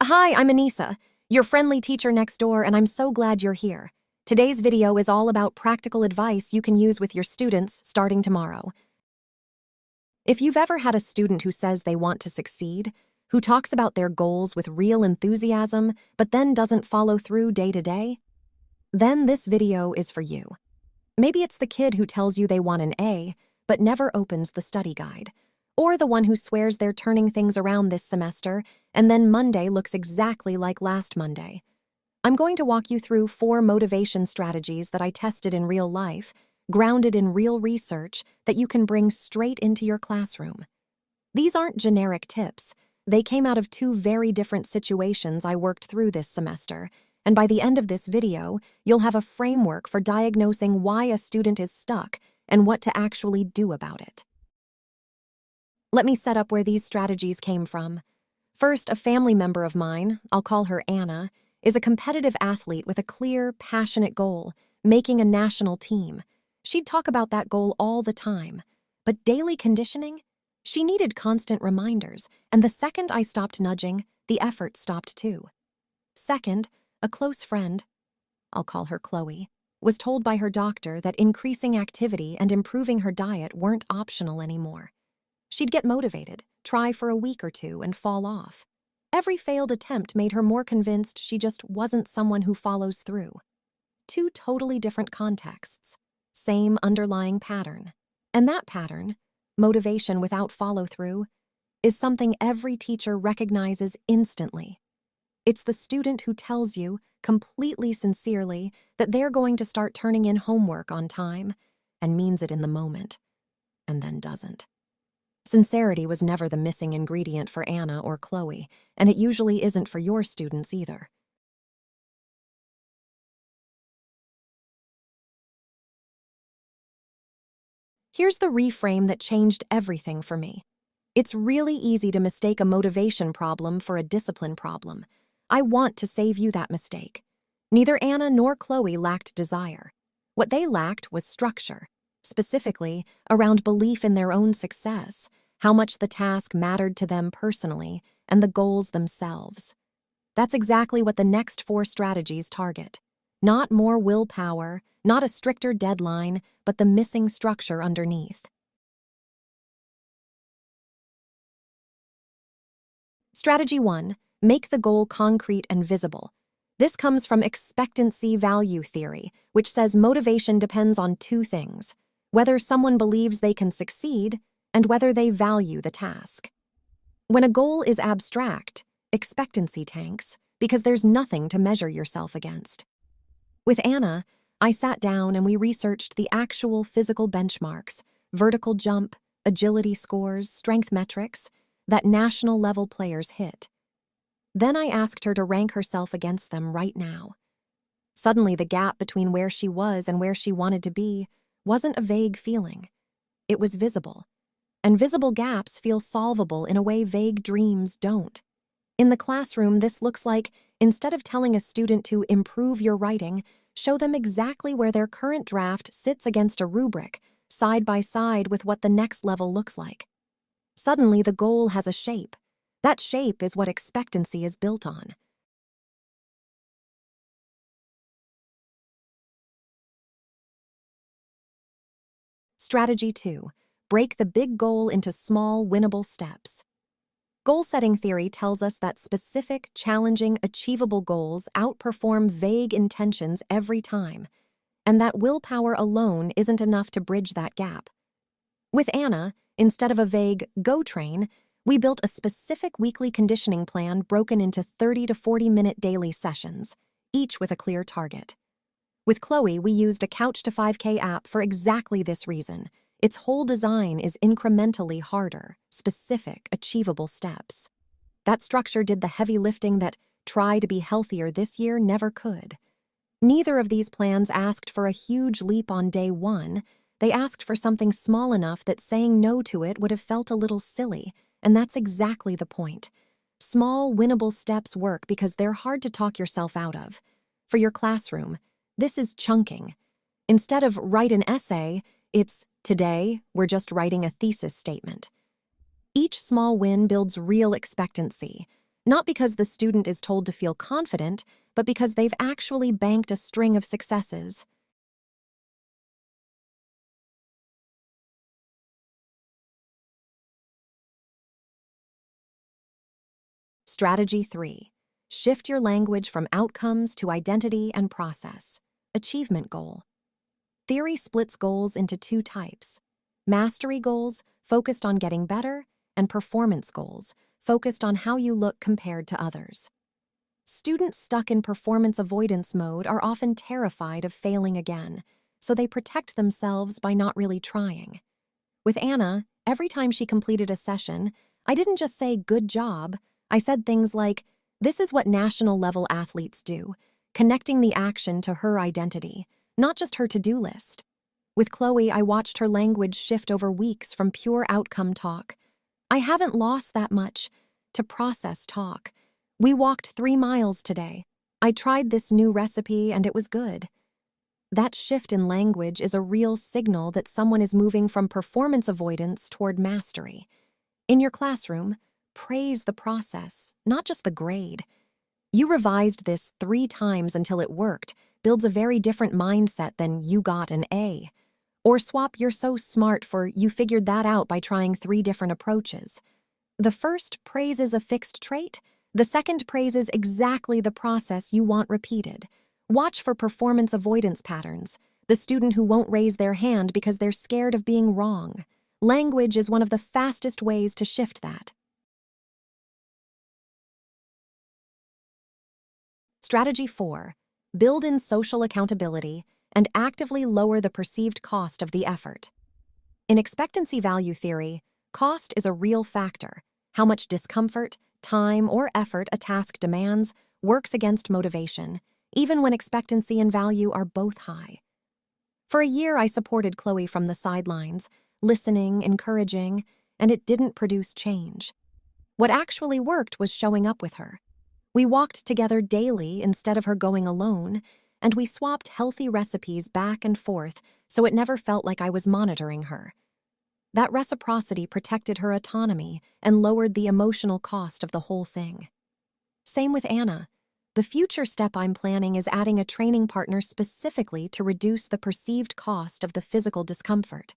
Hi, I'm Anissa, your friendly teacher next door, and I'm so glad you're here. Today's video is all about practical advice you can use with your students starting tomorrow. If you've ever had a student who says they want to succeed, who talks about their goals with real enthusiasm, but then doesn't follow through day to day, then this video is for you. Maybe it's the kid who tells you they want an A, but never opens the study guide. Or the one who swears they're turning things around this semester, and then Monday looks exactly like last Monday. I'm going to walk you through 4 motivation strategies that I tested in real life, grounded in real research that you can bring straight into your classroom. These aren't generic tips. They came out of 2 very different situations I worked through this semester, and by the end of this video, you'll have a framework for diagnosing why a student is stuck and what to actually do about it. Let me set up where these strategies came from. First, a family member of mine, I'll call her Anna, is a competitive athlete with a clear, passionate goal, making a national team. She'd talk about that goal all the time. But daily conditioning? She needed constant reminders, and the second I stopped nudging, the effort stopped too. Second, a close friend, I'll call her Chloe, was told by her doctor that increasing activity and improving her diet weren't optional anymore. She'd get motivated, try for a week or 2, and fall off. Every failed attempt made her more convinced she just wasn't someone who follows through. 2 totally different contexts, same underlying pattern. And that pattern, motivation without follow-through, is something every teacher recognizes instantly. It's the student who tells you, completely sincerely, that they're going to start turning in homework on time, and means it in the moment, and then doesn't. Sincerity was never the missing ingredient for Anna or Chloe, and it usually isn't for your students either. Here's the reframe that changed everything for me. It's really easy to mistake a motivation problem for a discipline problem. I want to save you that mistake. Neither Anna nor Chloe lacked desire. What they lacked was structure, specifically around belief in their own success, how much the task mattered to them personally, and the goals themselves. That's exactly what the next 4 strategies target. Not more willpower, not a stricter deadline, but the missing structure underneath. Strategy 1, make the goal concrete and visible. This comes from Expectancy-Value Theory, which says motivation depends on 2 things: whether someone believes they can succeed and whether they value the task. When a goal is abstract, expectancy tanks because there's nothing to measure yourself against. With Anna, I sat down and we researched the actual physical benchmarks, vertical jump, agility scores, strength metrics that national-level players hit. Then I asked her to rank herself against them right now. Suddenly, the gap between where she was and where she wanted to be wasn't a vague feeling. It was visible. And visible gaps feel solvable in a way vague dreams don't. In the classroom, this looks like, instead of telling a student to improve your writing, show them exactly where their current draft sits against a rubric, side by side with what the next level looks like. Suddenly, the goal has a shape. That shape is what expectancy is built on. Strategy 2, break the big goal into small, winnable steps. Goal-setting theory tells us that specific, challenging, achievable goals outperform vague intentions every time, and that willpower alone isn't enough to bridge that gap. With Anna, instead of a vague go train, we built a specific weekly conditioning plan broken into 30 to 40-minute daily sessions, each with a clear target. With Chloe, we used a Couch to 5K app for exactly this reason. Its whole design is incrementally harder, specific, achievable steps. That structure did the heavy lifting that try to be healthier this year never could. Neither of these plans asked for a huge leap on day 1. They asked for something small enough that saying no to it would have felt a little silly, and that's exactly the point. Small, winnable steps work because they're hard to talk yourself out of. For your classroom, this is chunking. Instead of write an essay, it's today, we're just writing a thesis statement. Each small win builds real expectancy, not because the student is told to feel confident, but because they've actually banked a string of successes. Strategy 3. Shift your language from outcomes to identity and process. Achievement goal. Theory splits goals into two types: mastery goals, focused on getting better, and performance goals, focused on how you look compared to others. Students stuck in performance avoidance mode are often terrified of failing again, so they protect themselves by not really trying. With Anna, every time she completed a session, I didn't just say, "good job." I said things like, "This is what national-level athletes do," connecting the action to her identity, not just her to-do list. With Chloe, I watched her language shift over weeks from pure outcome talk, "I haven't lost that much," to process talk. "We walked 3 miles today. I tried this new recipe and it was good." That shift in language is a real signal that someone is moving from performance avoidance toward mastery. In your classroom, praise the process, not just the grade. "You revised this 3 times until it worked," builds a very different mindset than "you got an A." Or swap "you're so smart" for "you figured that out by trying 3 different approaches." The first praises a fixed trait. The second praises exactly the process you want repeated. Watch for performance avoidance patterns. The student who won't raise their hand because they're scared of being wrong. Language is one of the fastest ways to shift that. Strategy 4. Build in social accountability and actively lower the perceived cost of the effort. In expectancy-value theory, cost is a real factor. How much discomfort, time, or effort a task demands works against motivation, even when expectancy and value are both high. For a year, I supported Chloe from the sidelines, listening, encouraging, and it didn't produce change. What actually worked was showing up with her. We walked together daily instead of her going alone, and we swapped healthy recipes back and forth so it never felt like I was monitoring her. That reciprocity protected her autonomy and lowered the emotional cost of the whole thing. Same with Anna. The future step I'm planning is adding a training partner specifically to reduce the perceived cost of the physical discomfort.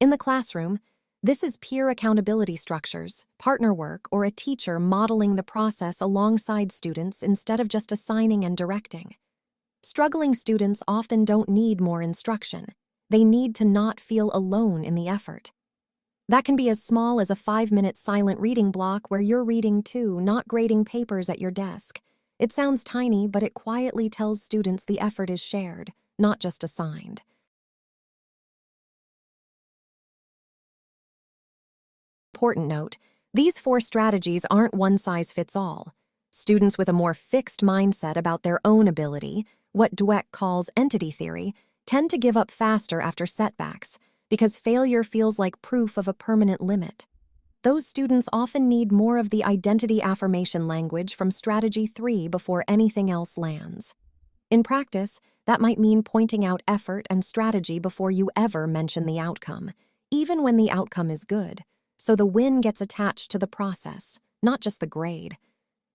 In the classroom, this is peer accountability structures, partner work, or a teacher modeling the process alongside students instead of just assigning and directing. Struggling students often don't need more instruction. They need to not feel alone in the effort. That can be as small as a 5-minute silent reading block where you're reading too, not grading papers at your desk. It sounds tiny, but it quietly tells students the effort is shared, not just assigned. Important note, these 4 strategies aren't one-size-fits-all. Students with a more fixed mindset about their own ability, what Dweck calls entity theory, tend to give up faster after setbacks because failure feels like proof of a permanent limit. Those students often need more of the identity affirmation language from strategy 3 before anything else lands. In practice, that might mean pointing out effort and strategy before you ever mention the outcome, even when the outcome is good, so the win gets attached to the process, not just the grade.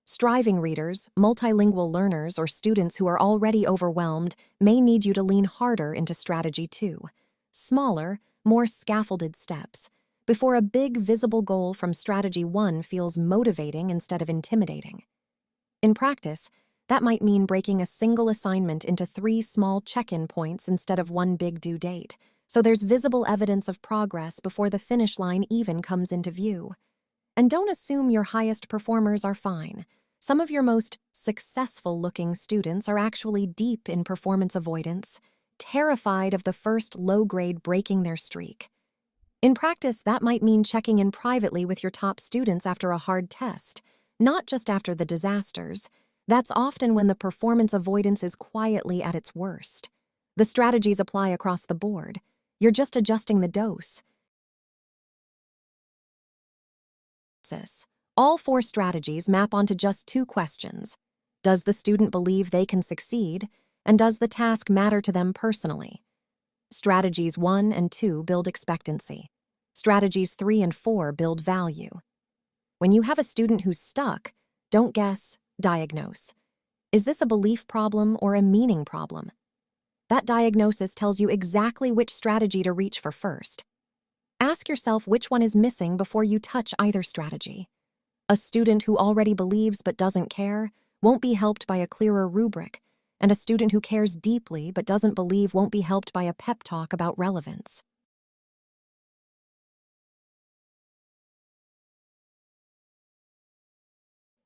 Striving readers, multilingual learners, or students who are already overwhelmed may need you to lean harder into strategy 2. Smaller, more scaffolded steps, before a big visible goal from strategy 1 feels motivating instead of intimidating. In practice, that might mean breaking a single assignment into 3 small check-in points instead of 1 big due date, so there's visible evidence of progress before the finish line even comes into view. And don't assume your highest performers are fine. Some of your most successful-looking students are actually deep in performance avoidance, terrified of the first low grade breaking their streak. In practice, that might mean checking in privately with your top students after a hard test, not just after the disasters. That's often when the performance avoidance is quietly at its worst. The strategies apply across the board. You're just adjusting the dose. All 4 strategies map onto just 2 questions. Does the student believe they can succeed? And does the task matter to them personally? Strategies 1 and 2 build expectancy. Strategies 3 and 4 build value. When you have a student who's stuck, don't guess, diagnose. Is this a belief problem or a meaning problem? That diagnosis tells you exactly which strategy to reach for first. Ask yourself which one is missing before you touch either strategy. A student who already believes but doesn't care won't be helped by a clearer rubric, and a student who cares deeply but doesn't believe won't be helped by a pep talk about relevance.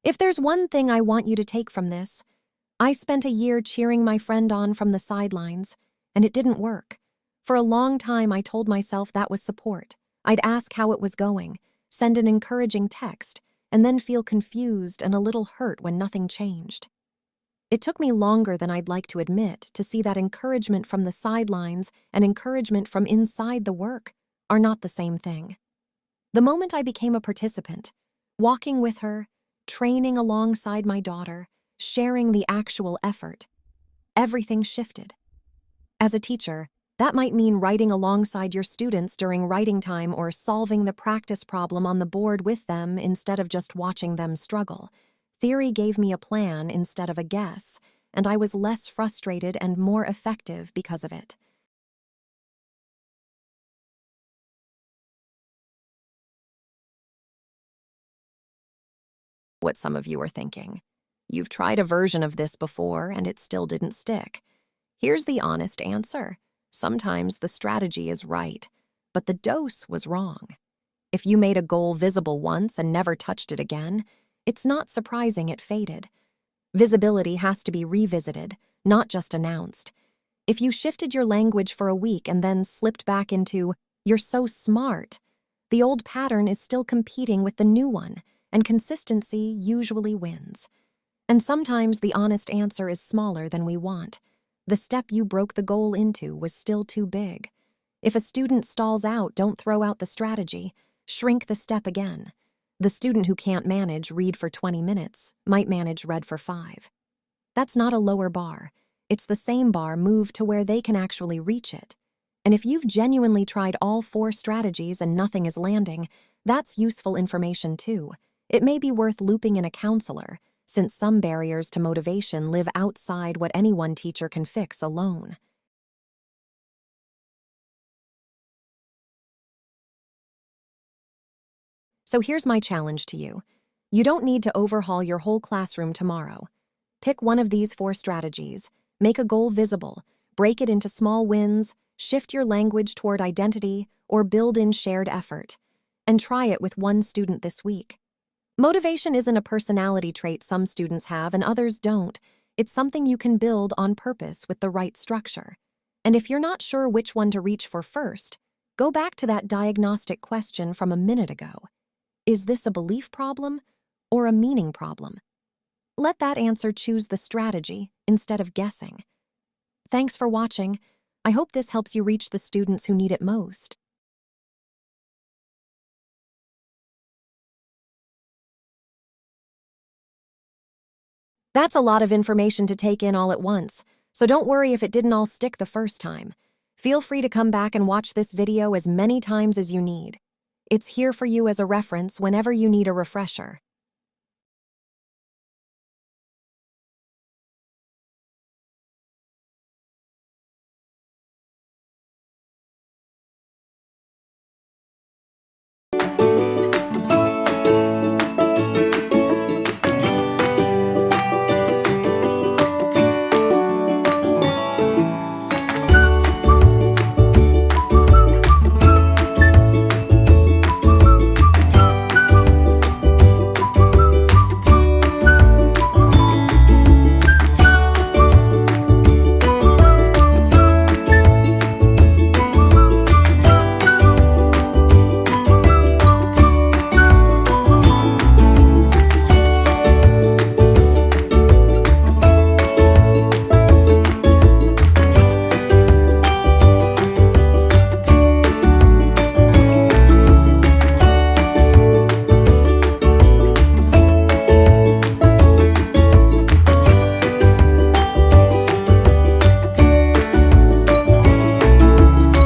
If there's one thing I want you to take from this, I spent a year cheering my friend on from the sidelines, and it didn't work. For a long time, I told myself that was support. I'd ask how it was going, send an encouraging text, and then feel confused and a little hurt when nothing changed. It took me longer than I'd like to admit to see that encouragement from the sidelines and encouragement from inside the work are not the same thing. The moment I became a participant, walking with her, training alongside my daughter, sharing the actual effort, everything shifted. As a teacher, that might mean writing alongside your students during writing time or solving the practice problem on the board with them instead of just watching them struggle. Theory gave me a plan instead of a guess, and I was less frustrated and more effective because of it. What some of you are thinking. You've tried a version of this before and it still didn't stick. Here's the honest answer. Sometimes the strategy is right, but the dose was wrong. If you made a goal visible once and never touched it again, it's not surprising it faded. Visibility has to be revisited, not just announced. If you shifted your language for a week and then slipped back into, "You're so smart," the old pattern is still competing with the new one, and consistency usually wins. And sometimes the honest answer is smaller than we want. The step you broke the goal into was still too big. If a student stalls out, don't throw out the strategy. Shrink the step again. The student who can't manage read for 20 minutes might manage read for 5. That's not a lower bar. It's the same bar moved to where they can actually reach it. And if you've genuinely tried all 4 strategies and nothing is landing, that's useful information too. It may be worth looping in a counselor, since some barriers to motivation live outside what any one teacher can fix alone. So here's my challenge to you. You don't need to overhaul your whole classroom tomorrow. Pick one of these 4 strategies, make a goal visible, break it into small wins, shift your language toward identity, or build in shared effort, and try it with one student this week. Motivation isn't a personality trait some students have and others don't. It's something you can build on purpose with the right structure. And if you're not sure which one to reach for first, go back to that diagnostic question from a minute ago. Is this a belief problem or a meaning problem? Let that answer choose the strategy instead of guessing. Thanks for watching. I hope this helps you reach the students who need it most. That's a lot of information to take in all at once, so don't worry if it didn't all stick the first time. Feel free to come back and watch this video as many times as you need. It's here for you as a reference whenever you need a refresher.